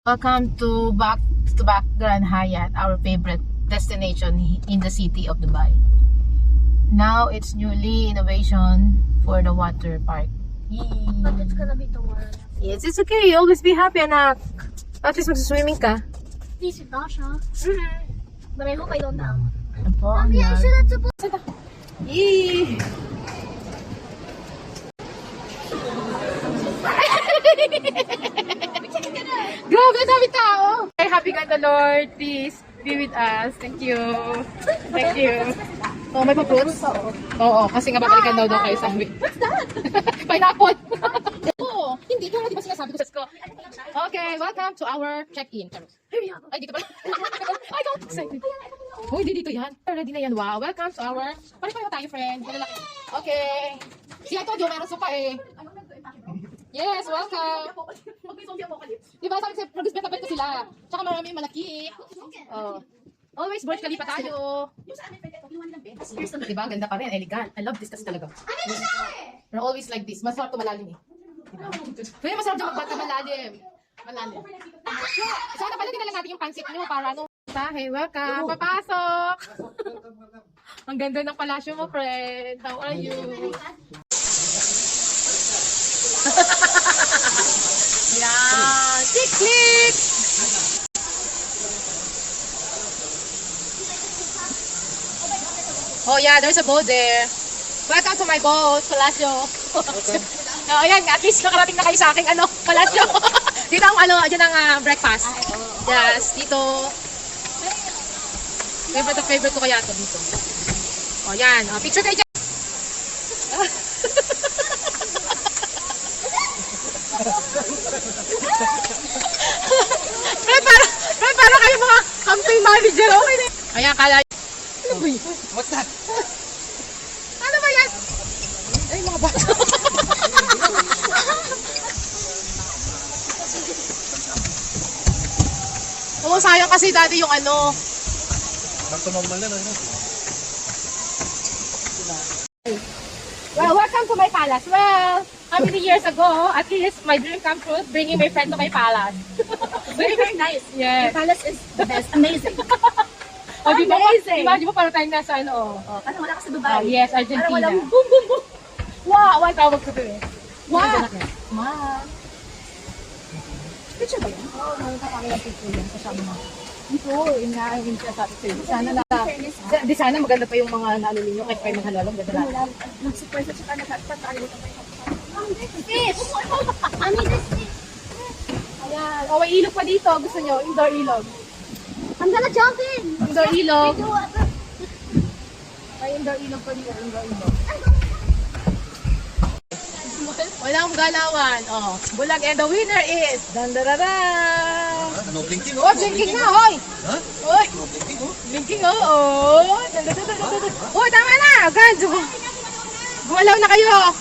Welcome to back Grand Hyatt, our favorite destination in the city of Dubai. Now it's newly innovation for the water park. But it's gonna be tomorrow. Yes, it's okay. Always be happy, anak. At least magsiswimming ka. Please with Dasha. But I hope I don't drown. Ano po, Mommy, I anak? should have supposed. Yee! Grabe, dami tao! Hey, happy ka the Lord. Please, be with us. Thank you. Thank you. Oh, may pa-fruits? Oo, kasi nga babalikan daw kayo sa amin. What's that? Pineapple. Oo, hindi ko di ba sinasabi ko sa sko. Okay, welcome to our check-in. Ay, dito pala. Ay, go! Excited. Uy, di dito yan. Ready na yan. Wow, welcome to our... Pare-pareho tayo, friend. Malalaki. Okay. Si I told you, meron suka eh. Yes, welcome. Diba sabi ko, produce betabet ko sila. Tsaka marami malaki. Oh. Always Burj Khalifa tayo. Diba, ganda pa rin, elegant. I love this kasi talaga. We're always like this. Masarap to malalim eh. Diba? Kaya masarap dyan magbata malalim. Malalim. Sana pala din lang natin yung pancit nyo para ano. Hey, welcome. Papasok. Ang ganda ng palasyo mo, friend. How are you? Yeah. Click, click. Oh yeah, there's a boat there. Welcome to my boat, Palacio. Oh, ayan, at least nakarating na kayo sa aking Palacio. Dito ang dyan ang breakfast. Yes, dito. Favorite ko kaya ito dito. Oh, yan. Picture kayo dyan. para kayo mga campaign manager. Okay na. Ayan, kala. What's that? Ano ba yan? Ay, mga bata. Oo, sayang kasi dati yung Normal na, no? Well, welcome to my palace. Well, how many years ago, at least my dream come true, bringing my friend to my palace. Very, very nice. Yes. The palace is the best. Amazing. Oh, di ba? Amazing. Di ba parang tayo nasa Parang wala ka sa Dubai. Oh, yes, Parang Argentina. walang boom, boom, boom. Wow, ang tawag ko to eh. Wow. Ma. Picture ba yan? Oo, nakakakala picture yan. Kasama mo. Ito, yung namin siya sa atin. Sana maganda pa yung mga naano ninyo kahit kayo maghalalong ganda lang. Nag-surprise at saka nagpapalimutan pa yung fish! Mami, this fish! Ayan. O, may ilog pa dito. Gusto nyo? Indoor ilog. I'm gonna jump in! Indoor ilog. Video what? May indoor ilog pa dito. Indoor ilog. Walang galawan. Oh, bulag and the winner is dandararan. No blinking, Oh, blinking na, hoy. Ha? Hoy, No blinking, oh. blinking, oh. Oh, tama na. Agad. Gumalaw na kayo.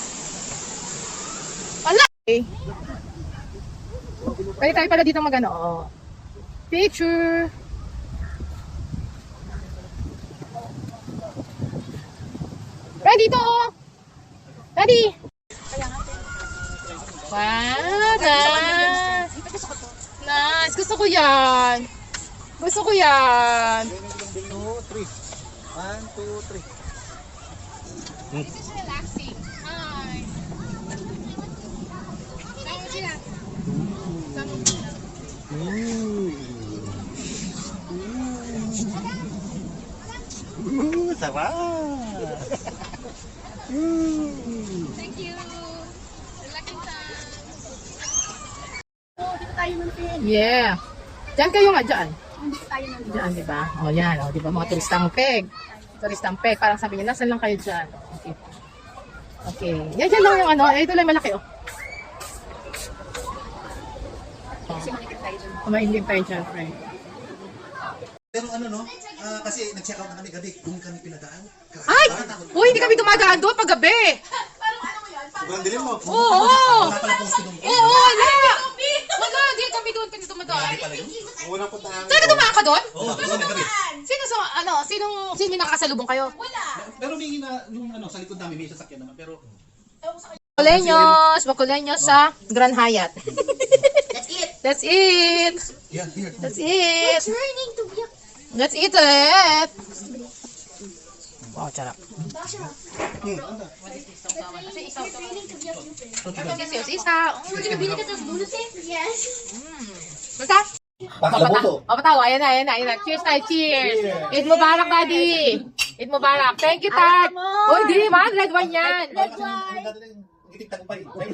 Wala. Okay. Pwede tayo pala dito magano. Oh. Picture. Ready dito, oh. Ready. Wow, nice. Nice. Gusto ko yan. Gusto ko yan. 1, 2, 3. 1, 2, 3. This is relaxing. Hi. Sama sila. Sama sila. Sarap! Thank you. Relaxing time. Oh, dito tayo ng pin. Yeah. Diyan kayo nga, diyan. Dito tayo ng Diyan, di ba? O, yan. O, di ba? Mga turistang peg. Turistang peg. Parang sabi niya, nasan lang kayo dyan? Okay. Okay. Yan, dyan lang yung ito lang malaki, oh. Kasi malikit tayo dyan. Kumaindim tayo dyan, friend. Pero kasi nag-check out na kami gabi, kung kami pinadaan. Ay! Uy, hindi kami dumadaan doon pag gabi. Sobrang dilim mo. Oo! Wala pala pong sinong. Oo, wala! Wala, di kami doon kami dumadaan. Unang punta namin. Talaga dumaan ka doon? Oo, doon gabi. Sino may nakakasalubong kayo? Pero may nung sa likod namin may sasakyan naman, pero Bakuleños sa Grand Hyatt. That's it. Let's eat. Yeah, here. Let's eat. Turning to be a... Let's eat it. Wow, sarap. Turning to be a pupil. Sisiyo, sisa. We're gonna be like at those bonus days? Yes. Basta. Pakalaboto. Mapatawa. Ayan na. Cheers tayo, cheers. Eid Mubarak, Daddy. Eid Mubarak. Thank you, Tart. Oh, hindi, man. Red wine yan.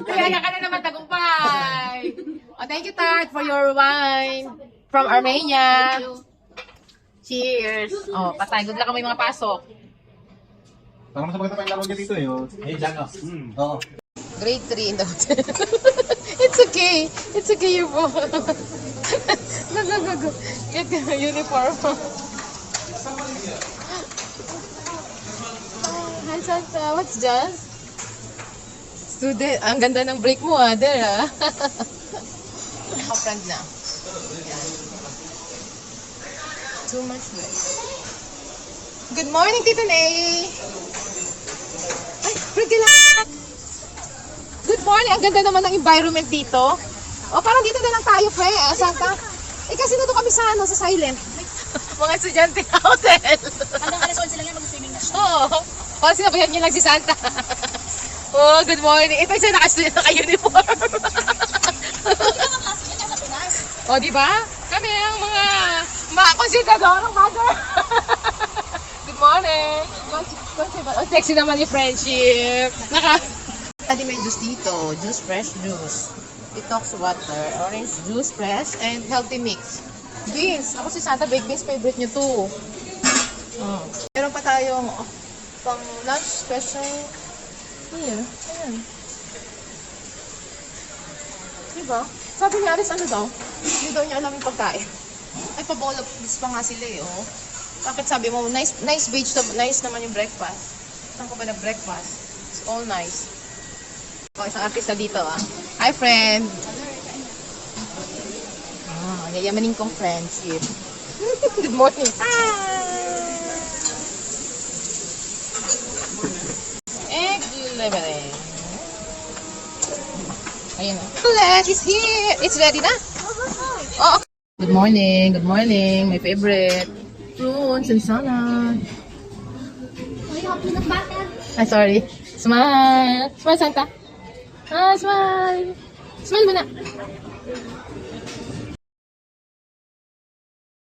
Kaya ka na naman tagumpay. Oh, thank you, Tart, for your wine from Armenia. Cheers. Oh, patay. Good luck kami mga pasok. Parang mas maganda pa yung laro niya dito eh. Oh. Eh, dyan o. Oo. Grade 3 in the hotel. It's okay. It's okay, you po. Go. Get the uniform. Hi, Santa. What's that? Student. Ang ganda ng break mo, there, Friend na. Too much break. Good morning, Tita Nay. Ay, break lang. Good morning. Ang ganda naman ng environment dito. O, parang dito na lang tayo, pre. Santa. Eh, kasi nandun kami sa, sa silent. Mga estudyante na hotel. Hanggang alas 11 lang yan, mag-swimming na siya. Oo. Oh, sinabayan niyo lang si Santa. Oh, good morning. Ito isa naka-uniform. Oh, di ba? Kami ang mga konsidadorong mother. Good morning. Oh, sexy naman yung friendship. Adi may juice dito. Juice, fresh juice. Detox water, orange juice, fresh, and healthy mix. Beans. Ako si Santa, baked beans, favorite niyo to. Oh. Meron pa tayong pang lunch special. Ayan. Diba? Sabi ni Alice, ano daw? Hindi daw niya alam yung pagkain. Ay, pa-bowl of this pa nga sila eh, oh. Bakit sabi mo, nice nice naman yung breakfast. Saan ko ba nag-breakfast? It's all nice. Oh, isang artista dito, ah. Hi, friend! Ah, yayamanin kong friendship. Good morning! Egg delivering. Ayun na. Let's is here! It's ready na? Oh, good morning! Good morning! My favorite. Prunes and salad. May happy ng bata. Ay, sorry. Smile! Smile, Santa! Ah, smile! Smile mo na!